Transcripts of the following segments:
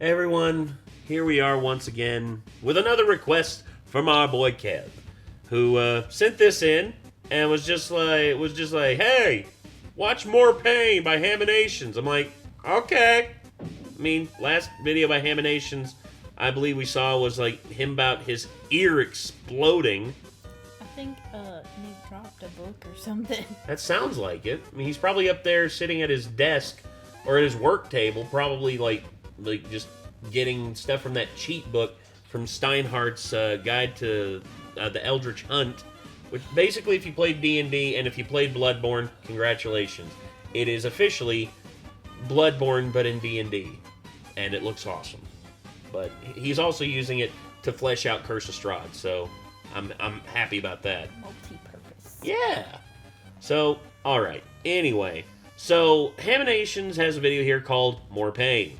Hey everyone, here we are once again with another request from our boy Kev, who sent this in and was just like, hey, watch More Pain by Haminations. I'm like, okay. I mean, last video by Haminations, I believe we saw was like him about his ear exploding. I think Nick dropped a book or something. That sounds like it. I mean, he's probably up there sitting at his desk or at his work table, probably like just getting stuff from that cheat book from Steinhardt's Guide to the Eldritch Hunt, which basically, if you played D&D and if you played Bloodborne, congratulations. It is officially Bloodborne, but in D&D, and it looks awesome. But he's also using it to flesh out Curse of Strahd, so I'm happy about that. Multi-purpose. Yeah. So, alright. Anyway, so Haminations has a video here called More Pain.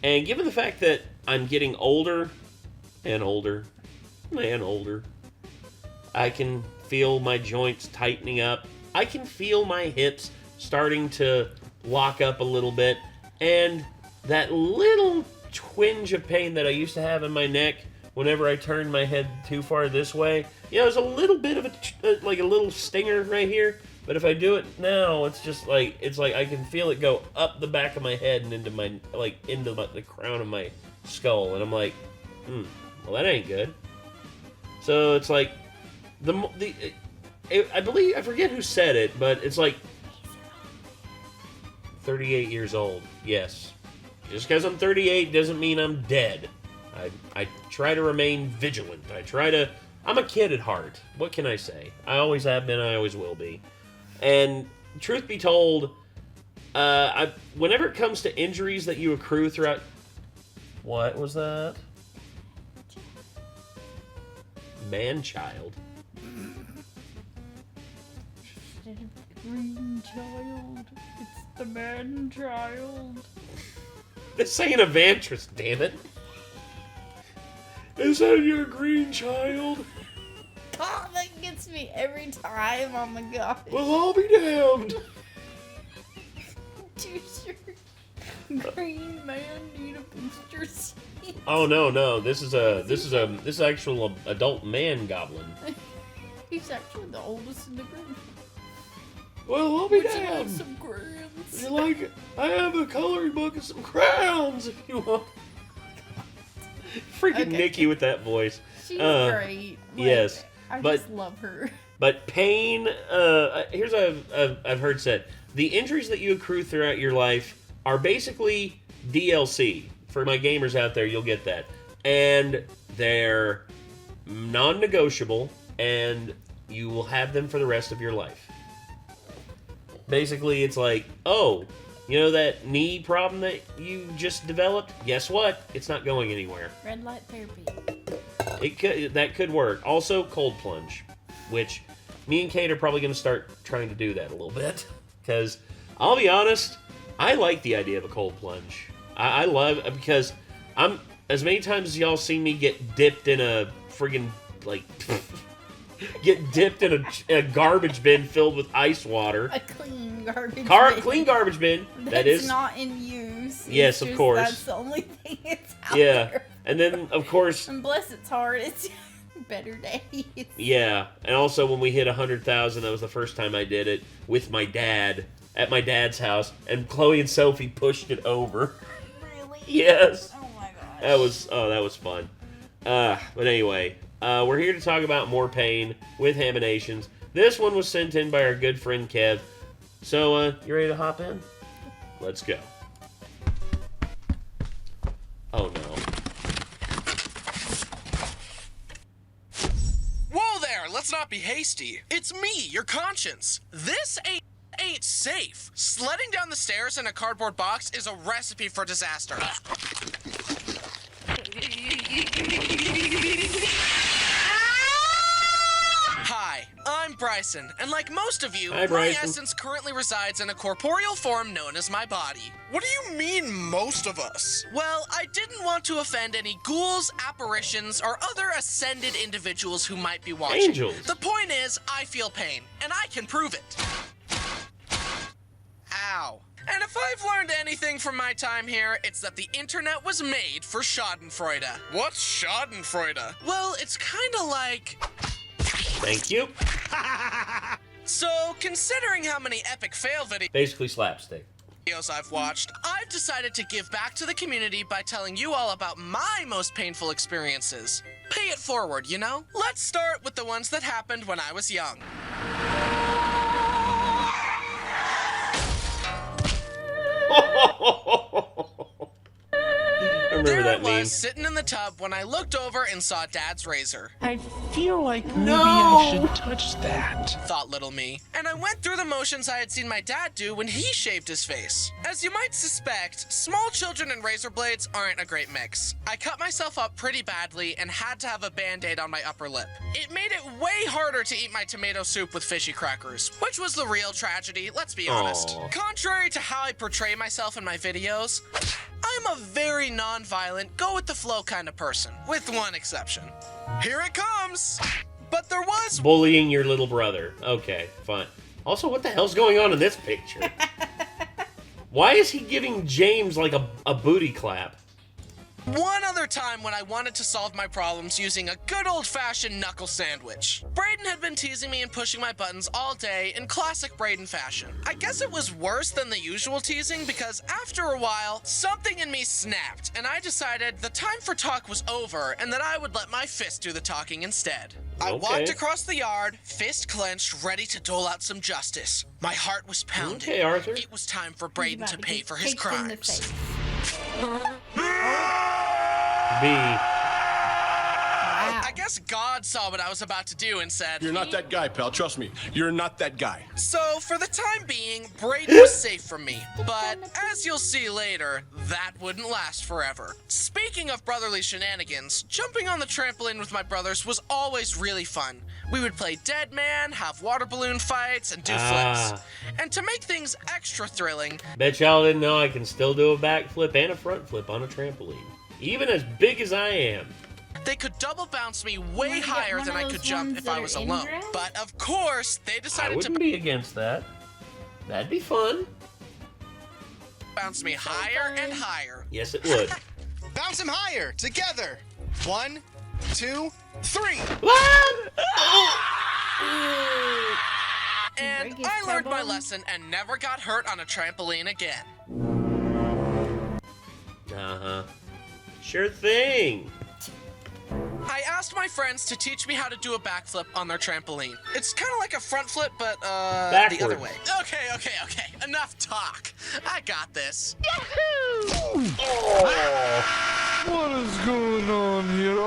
And given the fact that I'm getting older and older and older, I can feel my joints tightening up. I can feel my hips starting to lock up a little bit. And that little twinge of pain that I used to have in my neck whenever I turned my head too far this way, there's a little bit of a little stinger right here. But if I do it now, it's like I can feel it go up the back of my head and into the crown of my skull, and I'm like, well, that ain't good. So it's like I forget who said it, but it's like 38 years old. Yes, just because I'm 38 doesn't mean I'm dead. I try to remain vigilant. I'm a kid at heart. What can I say? I always have been. I always will be. And truth be told, whenever it comes to injuries that you accrue throughout... What was that? Man-child. Green child. It's the man-child. This ain't Evantris, damn it. Is that your green child? Oh, that gets me every time. Oh my gosh. Well, I'll be damned. Does your green man need a booster seat? Oh no! This is actual adult man goblin. He's actually the oldest in the group. Well, I'll be Would you damned. like some crayons? You like it? I have a coloring book and some crowns if you want. Freaking Okay. Nikki with that voice. She's great. Yes. I But- just love her. But pain, here's what I've heard said. The injuries that you accrue throughout your life are basically DLC. For my gamers out there, you'll get that. And they're non-negotiable, and you will have them for the rest of your life. Basically, it's like, oh, you know that knee problem that you just developed? Guess what? It's not going anywhere. Red light therapy. That could work. Also, cold plunge, which me and Kate are probably going to start trying to do that a little bit. Because, I'll be honest, I like the idea of a cold plunge. I love it because as many times as y'all see me get dipped in a friggin' get dipped in a garbage bin filled with ice water. A clean garbage bin. Clean garbage bin. That's not in use. Yes, of course. That's the only thing it's out Yeah. there. And then, of course... And bless its heart, it's better days. Yeah. And also, when we hit 100,000, that was the first time I did it with my dad at my dad's house. And Chloe and Sophie pushed it over. Really? Yes. Oh my gosh. That was fun. But anyway, we're here to talk about More Pain with Haminations. This one was sent in by our good friend Kev. So, you ready to hop in? Let's go. Oh no. Whoa there! Let's not be hasty. It's me, your conscience. This ain't safe. Sledding down the stairs in a cardboard box is a recipe for disaster. Hi, I'm Bryson, and like most of you, Hi, my Bryson. essence currently resides in a corporeal form known as my body. What do you mean, most of us? Well, I didn't want to offend any ghouls, apparitions, or other ascended individuals who might be watching. Angels. The point is, I feel pain, and I can prove it. how. And if I've learned anything from my time here, it's that the internet was made for schadenfreude. What's schadenfreude? Well, it's kinda like... Thank you. So, considering how many epic fail Basically slapstick. videos I've watched, I've decided to give back to the community by telling you all about my most painful experiences. Pay it forward, you know? Let's start with the ones that happened when I was young. I remember There I that was, meme. sitting in the tub when I looked over and saw Dad's razor. I feel like maybe No! I should touch that. Thought little me. And I went through the motions I had seen my dad do when he shaved his face. As you might suspect, small children and razor blades aren't a great mix. I cut myself up pretty badly and had to have a band-aid on my upper lip. It made it way harder to eat my tomato soup with fishy crackers, which was the real tragedy, let's be honest. Aw. Contrary to how I portray myself in my videos, I'm a very non-violent, go-with-the-flow kind of person, with one exception. Here it comes! But there was Bullying your little brother. Okay, fine. Also, what the hell's going on in this picture? Why is he giving James like a booty clap? one other time when I wanted to solve my problems using a good old-fashioned knuckle sandwich. Brayden had been teasing me and pushing my buttons all day in classic Brayden fashion. I guess it was worse than the usual teasing because after a while, something in me snapped, and I decided the time for talk was over and that I would let my fist do the talking instead. I Okay. walked across the yard, fist clenched, ready to dole out some justice. My heart was pounding. Okay, Arthur. It was time for He's Brayden about to get pay for his kicked in the crimes. face. B. Wow. I guess God saw what I was about to do and said, You're not that guy, pal. Trust me. You're not that guy. So, for the time being, Brayden was safe from me. But, as you'll see later, that wouldn't last forever. Speaking of brotherly shenanigans, jumping on the trampoline with my brothers was always really fun. We would play Dead Man, have water balloon fights, and do flips. And to make things extra thrilling, Bet y'all didn't know I can still do a backflip and a front flip on a trampoline. Even as big as I am. they could double bounce me wanna way get higher one than of I those could jump ones if that I are was in alone. dress? But of course, they I decided to wouldn't be against that. That'd be fun. bounce me higher and higher. Yes, it would. Bounce him higher, together. 1, 2, 3. And Break his I learned my tailbone. lesson and never got hurt on a trampoline again. Uh-huh. Sure thing. I asked my friends to teach me how to do a backflip on their trampoline. It's kind of like a front flip, but the other Backwards. way. Okay. Enough talk. I got this. What is going on here?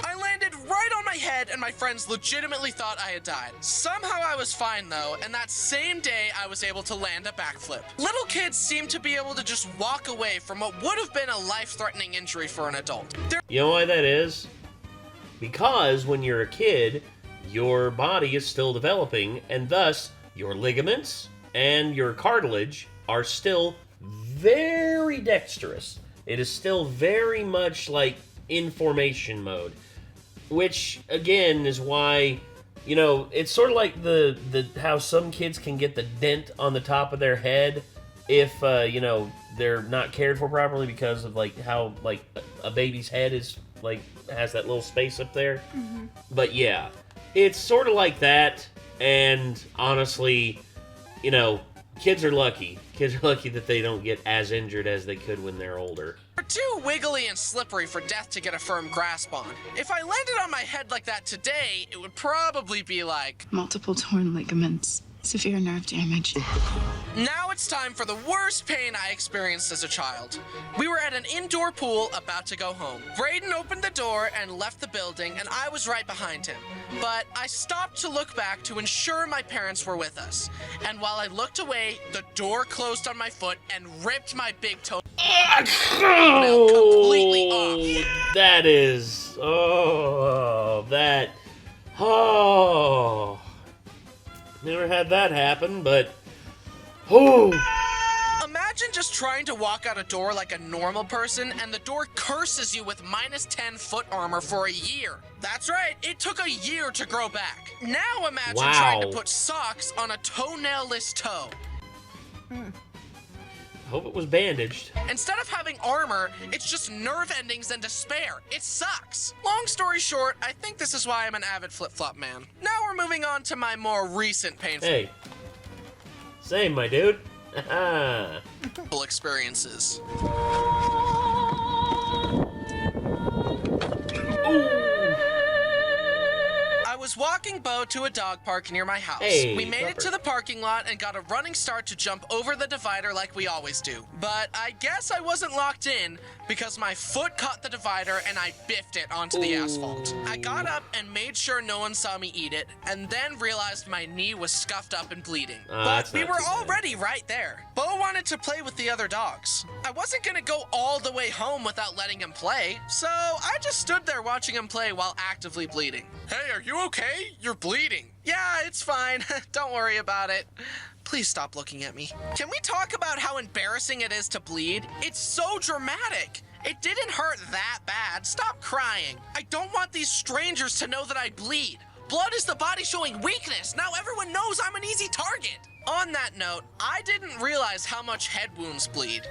I landed right on my head, and my friends legitimately thought I had died. Somehow I was fine, though, and that same day I was able to land a backflip. Little kids seem to be able to just walk away from what would have been a life-threatening injury for an adult. You know why that is? Because when you're a kid, your body is still developing, and thus your ligaments and your cartilage are still very dexterous. It is still very much like in formation mode. Which, again, is why, you know, it's sort of like the how some kids can get the dent on the top of their head if, you know, they're not cared for properly because of, like, how, like, a baby's head is, like, has that little space up there. Mm-hmm. But, yeah, it's sort of like that, and honestly, you know, kids are lucky. Kids are lucky that they don't get as injured as they could when they're older. They're too wiggly and slippery for death to get a firm grasp on. If I landed on my head like that today, it would probably be like... Multiple torn ligaments, severe nerve damage. Now it's time for the worst pain I experienced as a child. We were at an indoor pool about to go home. Brayden opened the door and left the building, and I was right behind him. But I stopped to look back to ensure my parents were with us. And while I looked away, the door closed on my foot and ripped my big toe completely off. That is... Oh, that... Oh... Never had that happen, but... Oh... Imagine just trying to walk out a door like a normal person and the door curses you with -10 foot armor for a year. That's right, it took a year to grow back. Now imagine trying to put socks on a toenail-less toe. I hope it was bandaged. Instead of having armor, it's just nerve endings and despair. It sucks. Long story short, I think this is why I'm an avid flip-flop man. Now we're moving on to my more recent painful Same, my dude. experiences. I was walking Bo to a dog park near my house. We made it to the parking lot and got a running start to jump over the divider like we always do. But I guess I wasn't locked in because my foot caught the divider and I biffed it onto the asphalt. I got up and made sure no one saw me eat it, and then realized my knee was scuffed up and bleeding. But we were already right there. Bo wanted to play with the other dogs. I wasn't gonna go all the way home without letting him play, so I just stood there watching him play while actively bleeding. Hey, are you okay? You're bleeding. Yeah, it's fine. Don't worry about it. Please stop looking at me. Can we talk about how embarrassing it is to bleed? It's so dramatic. It didn't hurt that bad. Stop crying. I don't want these strangers to know that I bleed. Blood is the body showing weakness. Now everyone knows I'm an easy target. On that note, I didn't realize how much head wounds bleed.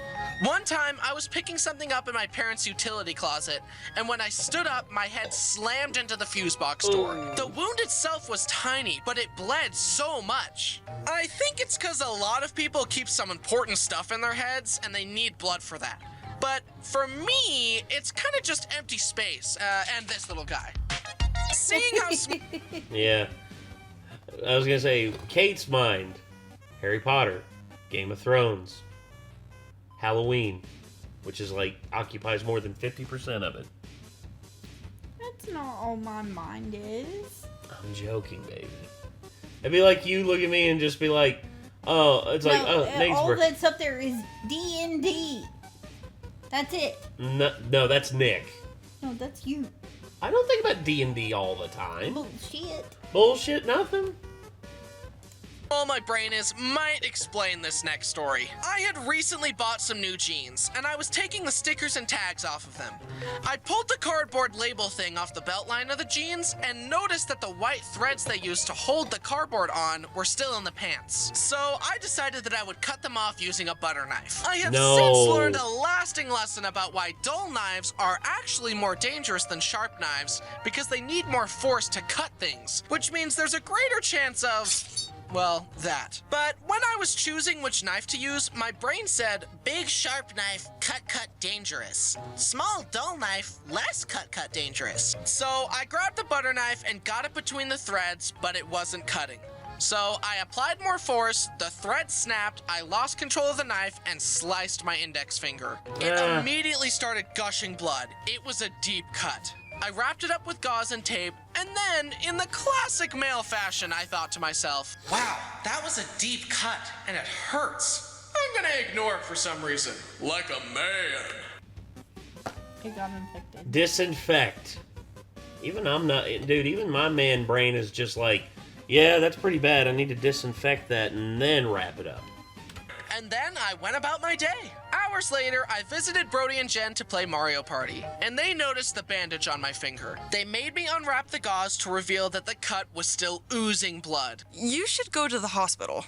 One time, I was picking something up in my parents' utility closet, and when I stood up, my head slammed into the fuse box door. The wound itself was tiny, but it bled so much. I think it's because a lot of people keep some important stuff in their heads, and they need blood for that. But for me, it's kind of just empty space, and this little guy. Seeing how Yeah. I was gonna say, Kate's mind. Harry Potter, Game of Thrones, Halloween, which is like occupies more than 50% of it. That's not all my mind is. I'm joking, baby. It'd be like you look at me and just be like, oh, it's like, oh, Nate's all that's up there is D&D. That's it. No, that's Nick. No, that's you. I don't think about D&D all the time. Bullshit. Bullshit, nothing. All my brain is might explain this next story. I had recently bought some new jeans, and I was taking the stickers and tags off of them. I pulled the cardboard label thing off the belt line of the jeans and noticed that the white threads they used to hold the cardboard on were still in the pants. So I decided that I would cut them off using a butter knife. I have since learned a lasting lesson about why dull knives are actually more dangerous than sharp knives because they need more force to cut things, which means there's a greater chance of... well, that. But when I was choosing which knife to use, my brain said, big sharp knife, cut dangerous. Small dull knife, less cut dangerous. So I grabbed the butter knife and got it between the threads, but it wasn't cutting. So I applied more force, the thread snapped, I lost control of the knife, and sliced my index finger. It immediately started gushing blood. It was a deep cut. I wrapped it up with gauze and tape, and then, in the classic male fashion, I thought to myself, wow, that was a deep cut, and it hurts. I'm gonna ignore it for some reason. Like a man. It got infected. Disinfect. Even my man brain is just like, yeah, that's pretty bad. I need to disinfect that and then wrap it up. And then I went about my day. Hours later, I visited Brody and Jen to play Mario Party, and they noticed the bandage on my finger. They made me unwrap the gauze to reveal that the cut was still oozing blood. You should go to the hospital.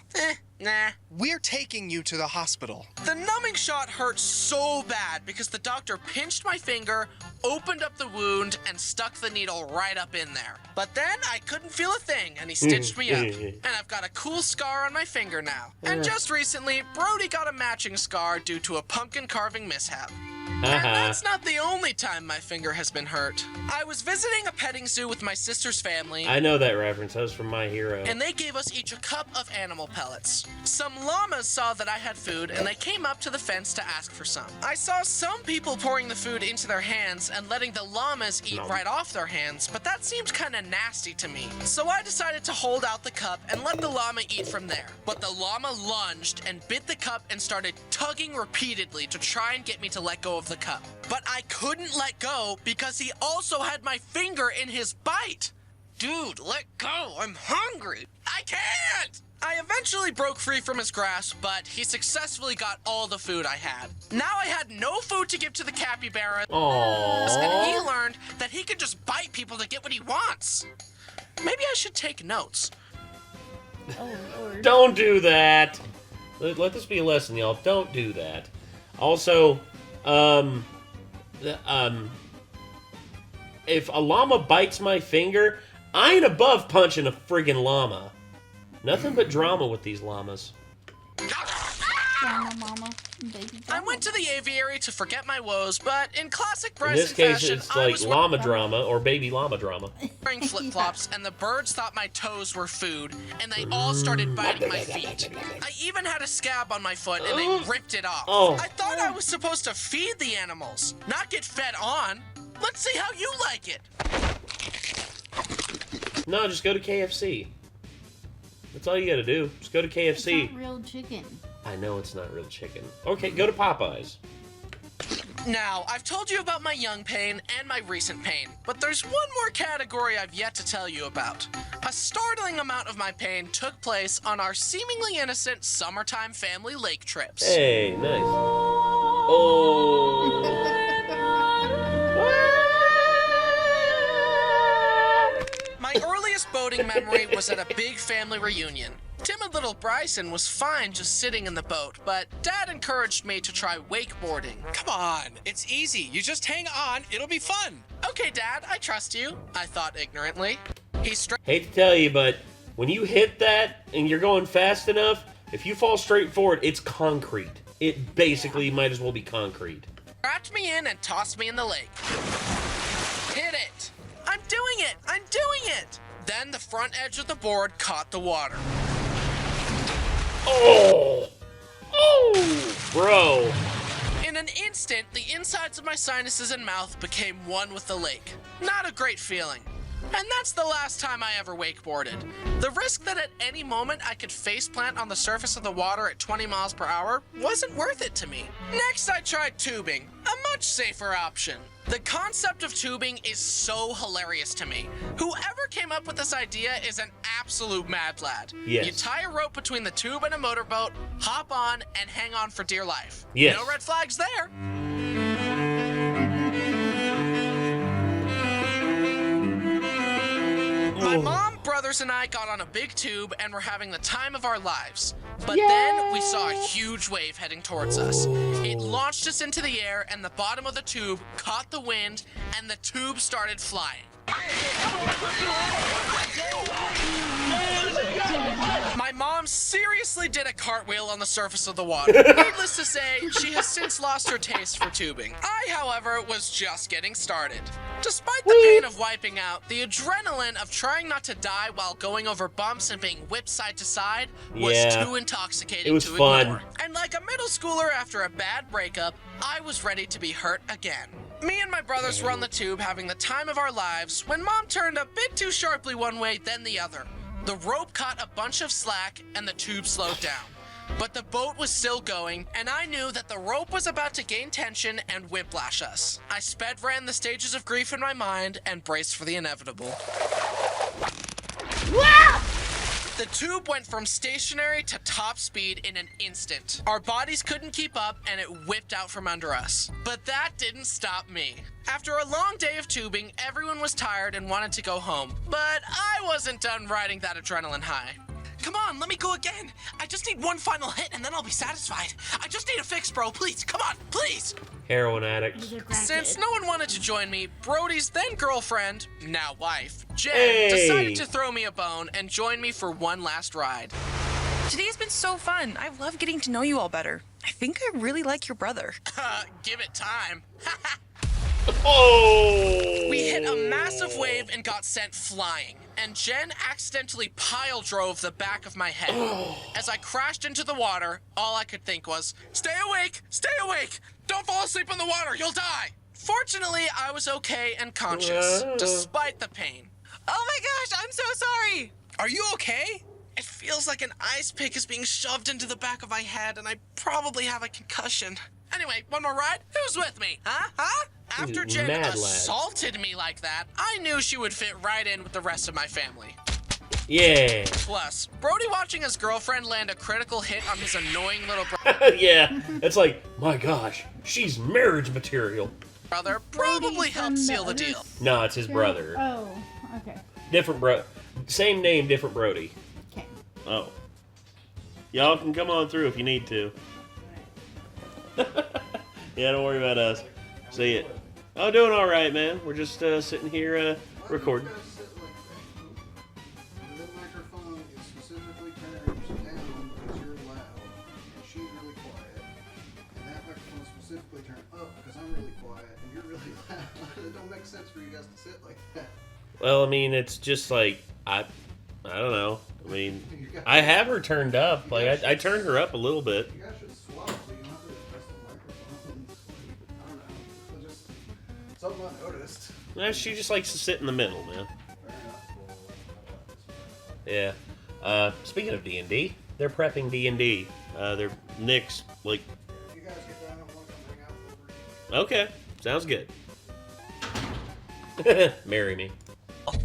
Nah. We're taking you to the hospital. The numbing shot hurt so bad because the doctor pinched my finger, opened up the wound, and stuck the needle right up in there. But then I couldn't feel a thing, and he stitched me up. And I've got a cool scar on my finger now. And just recently, Brody got a matching scar due to a pumpkin carving mishap. And that's not the only time my finger has been hurt. I was visiting a petting zoo with my sister's family. I know that reference. That was from My Hero. And they gave us each a cup of animal pellets. Some llamas saw that I had food, and they came up to the fence to ask for some. I saw some people pouring the food into their hands and letting the llamas eat right off their hands, but that seemed kind of nasty to me. So I decided to hold out the cup and let the llama eat from there. But the llama lunged and bit the cup and started tugging repeatedly to try and get me to let go of the cup. But I couldn't let go because he also had my finger in his bite. Dude, let go. I'm hungry. I can't. I eventually broke free from his grasp, but he successfully got all the food I had. Now I had no food to give to the capybara, and he learned that he could just bite people to get what he wants. Maybe I should take notes. Oh, Lord. Don't do that. Let this be a lesson, y'all. Don't do that. Also, if a llama bites my finger, I ain't above punching a friggin' llama. Nothing but drama with these llamas. Drama, mama. Baby I drama. went to the aviary to forget my woes, but in classic In Bryson this case, fashion, it's I like was llama drama or baby llama drama. wearing flip-flops, and the birds thought my toes were food, and they all started biting my feet. I even had a scab on my foot, and they ripped it off. I thought I was supposed to feed the animals, not get fed on. Let's see how you like it. No, just go to KFC. That's all you gotta do. Just go to KFC. It's not real chicken. I know it's not real chicken. Okay, go to Popeyes. Now, I've told you about my young pain and my recent pain, but there's one more category I've yet to tell you about. A startling amount of my pain took place on our seemingly innocent summertime family lake trips. Hey, nice. Oh. My earliest boating memory was at a big family reunion. Timid little Bryson was fine just sitting in the boat, but Dad encouraged me to try wakeboarding. Come on, it's easy. You just hang on, it'll be fun. Okay, Dad, I trust you, I thought ignorantly. He Hate to tell you, but when you hit that and you're going fast enough, if you fall straight forward, it's concrete. It basically might as well be concrete. strapped me in and tossed me in the lake. Hit it! I'm doing it! I'm doing it! Then the front edge of the board caught the water. Oh! Oh! Bro. In an instant, the insides of my sinuses and mouth became one with the lake. Not a great feeling. And that's the last time I ever wakeboarded. The risk that at any moment I could faceplant on the surface of the water at 20 miles per hour wasn't worth it to me. Next, I tried tubing, a much safer option. The concept of tubing is so hilarious to me. Whoever came up with this idea is an absolute mad lad. Yes. You tie a rope between the tube and a motorboat, hop on, and hang on for dear life. Yes. No red flags there. My mom, brothers, and I got on a big tube and were having the time of our lives. But then we saw a huge wave heading towards us. It launched us into the air, and the bottom of the tube caught the wind, and the tube started flying. My mom seriously did a cartwheel on the surface of the water. Needless to say, she has since lost her taste for tubing. I, however, was just getting started. Despite the pain of wiping out, the adrenaline of trying not to die while going over bumps and being whipped side to side was too intoxicating to ignore. And like a middle schooler after a bad breakup, I was ready to be hurt again. Me and my brothers were on the tube having the time of our lives when Mom turned a bit too sharply one way, then the other. The rope caught a bunch of slack and the tube slowed down. But the boat was still going, and I knew that the rope was about to gain tension and whiplash us. I sped ran the stages of grief in my mind and braced for the inevitable. The tube went from stationary to top speed in an instant. Our bodies couldn't keep up, and it whipped out from under us. But that didn't stop me. After a long day of tubing, everyone was tired and wanted to go home. But I wasn't done riding that adrenaline high. Come on, let me go again. I just need one final hit, and then I'll be satisfied. I just need a fix, bro. Please, come on, please. Heroin addict. Since no one wanted to join me, Brody's then girlfriend, now wife, Jen, Hey. decided to throw me a bone and join me for one last ride. Today has been so fun. I love getting to know you all better. I think I really like your brother. Give it time. Oh! We hit a massive wave and got sent flying, and Jen accidentally pile drove the back of my head. As I crashed into the water, all I could think was, stay awake, don't fall asleep in the water, you'll die. Fortunately, I was okay and conscious, despite the pain. Oh my gosh, I'm so sorry. Are you okay? It feels like an ice pick is being shoved into the back of my head, and I probably have a concussion. Anyway, one more ride? Who's with me? Huh? After You Jen mad lad. assaulted me like that, I knew she would fit right in with the rest of my family. Yeah. Plus, Brody watching his girlfriend land a critical hit on his annoying little Yeah. It's like, my gosh, she's marriage material. brother probably Brody's helped from seal the other deal. No, it's his brother. Oh, okay. Different same name, different Brody. Okay. Oh. Y'all can come on through if you need to. Yeah, don't worry about us. See it. Oh, doing all right, man. We're just sitting here recording. The microphone is specifically turned down because you're loud, and she's really quiet. And that microphone is specifically turned up because I'm really quiet and you're really loud. It don't make sense for you guys to sit like that. Well, I mean, it's just like I don't know. I mean, I have her turned up. Like I turned her up a little bit. You guys should swap so you don't have to adjust the microphones. I don't know. It's just something I noticed. She just likes to sit in the middle, man. Fair enough. Yeah. Speaking of D&D, they're prepping D&D. They're Nick's like. You guys get down and want to bring out over. Okay, sounds good. Marry me.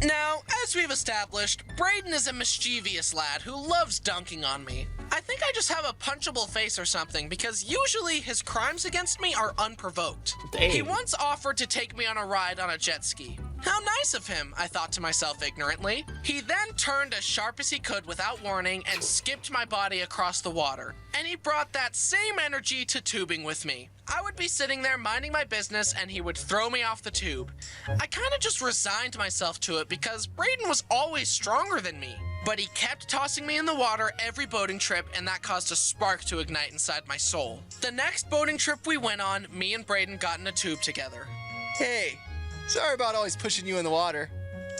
Now, as we've established, Brayden is a mischievous lad who loves dunking on me. I think I just have a punchable face or something, because usually his crimes against me are unprovoked. Dang. He once offered to take me on a ride on a jet ski. How nice of him, I thought to myself ignorantly. He then turned as sharp as he could without warning and skipped my body across the water. And he brought that same energy to tubing with me. I would be sitting there minding my business and he would throw me off the tube. I kind of just resigned myself to it because Brayden was always stronger than me. But he kept tossing me in the water every boating trip, and that caused a spark to ignite inside my soul. The next boating trip we went on, me and Brayden got in a tube together. Hey, sorry about always pushing you in the water.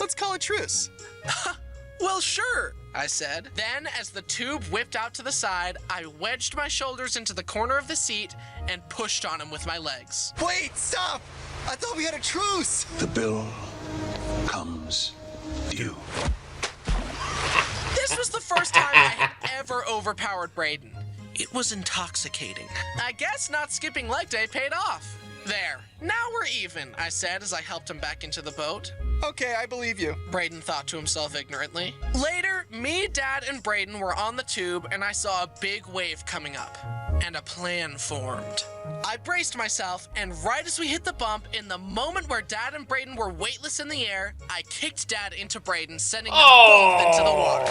Let's call a truce. Well, sure, I said. Then, as the tube whipped out to the side, I wedged my shoulders into the corner of the seat and pushed on him with my legs. Wait, stop! I thought we had a truce! The bill comes due. This was the first time I had ever overpowered Brayden. It was intoxicating. I guess not skipping leg day paid off. There, now we're even, I said as I helped him back into the boat. Okay, I believe you. Brayden thought to himself ignorantly. Later, me, Dad, and Brayden were on the tube, and I saw a big wave coming up. And a plan formed. I braced myself, and right as we hit the bump, in the moment where Dad and Brayden were weightless in the air, I kicked Dad into Brayden, sending them both into the water.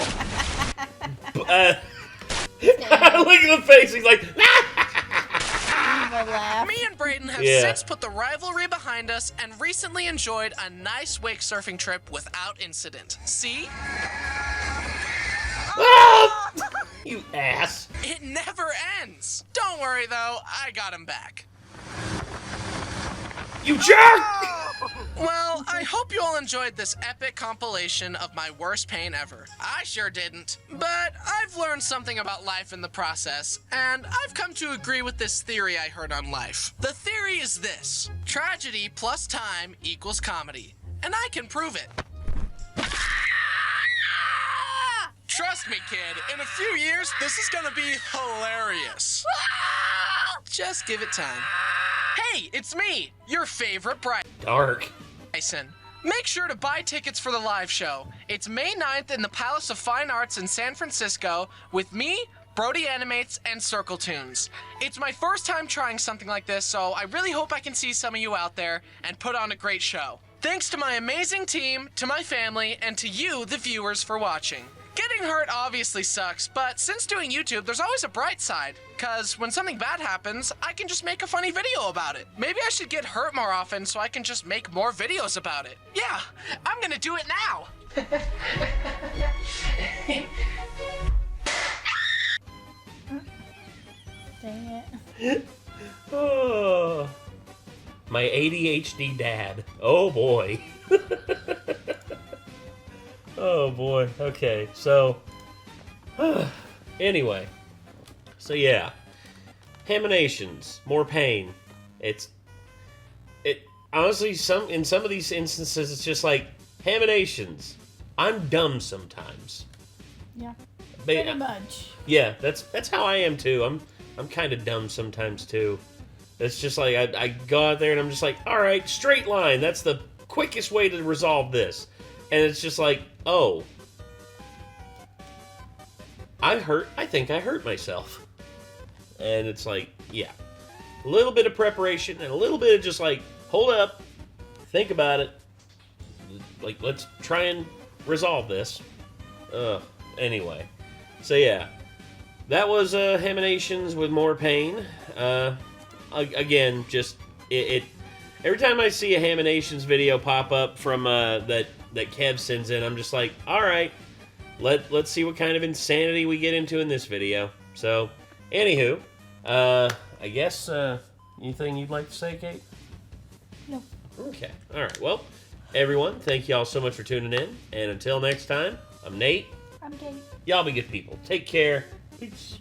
Look at the face. He's like, Me and Brayden have since put the rivalry behind us and recently enjoyed a nice wake surfing trip without incident. See? you ass. It never ends. Don't worry though, I got him back. You jerk! Well, I hope you all enjoyed this epic compilation of my worst pain ever. I sure didn't. But I've learned something about life in the process, and I've come to agree with this theory I heard on life. The theory is this: tragedy plus time equals comedy. And I can prove it. Trust me, kid, in a few years, this is gonna be hilarious. Just give it time. Hey, it's me, your favorite Bryson. Make sure to buy tickets for the live show. It's May 9th in the Palace of Fine Arts in San Francisco with me, Brody Animates, and Circle Tunes. It's my first time trying something like this, so I really hope I can see some of you out there and put on a great show. Thanks to my amazing team, to my family, and to you, the viewers, for watching. Getting hurt obviously sucks, but since doing YouTube, there's always a bright side. Cause when something bad happens, I can just make a funny video about it. Maybe I should get hurt more often so I can just make more videos about it. Yeah, I'm gonna do it now. Dang it. Oh, my ADHD dad. Oh boy. Oh boy. Okay. So anyway. So yeah. Haminations. More pain. It honestly in some of these instances it's just like Haminations. I'm dumb sometimes. Yeah. But, Pretty much. yeah, that's how I am too. I'm kind of dumb sometimes too. It's just like I go out there and I'm just like, all right, straight line. That's the quickest way to resolve this. And it's just like, oh, I think I hurt myself. And it's like, yeah. A little bit of preparation and a little bit of just like, hold up, think about it. Like, let's try and resolve this. Anyway. So yeah. That was Haminations with More Pain. Again, just it every time I see a Haminations video pop up from that Kev sends in, I'm just like, all right, let's see what kind of insanity we get into in this video. So, anywho, I guess anything you'd like to say, Kate? No. Okay. All right. Well, everyone, thank y'all so much for tuning in, and until next time, I'm Nate. I'm Kate. Y'all be good people. Take care. Peace.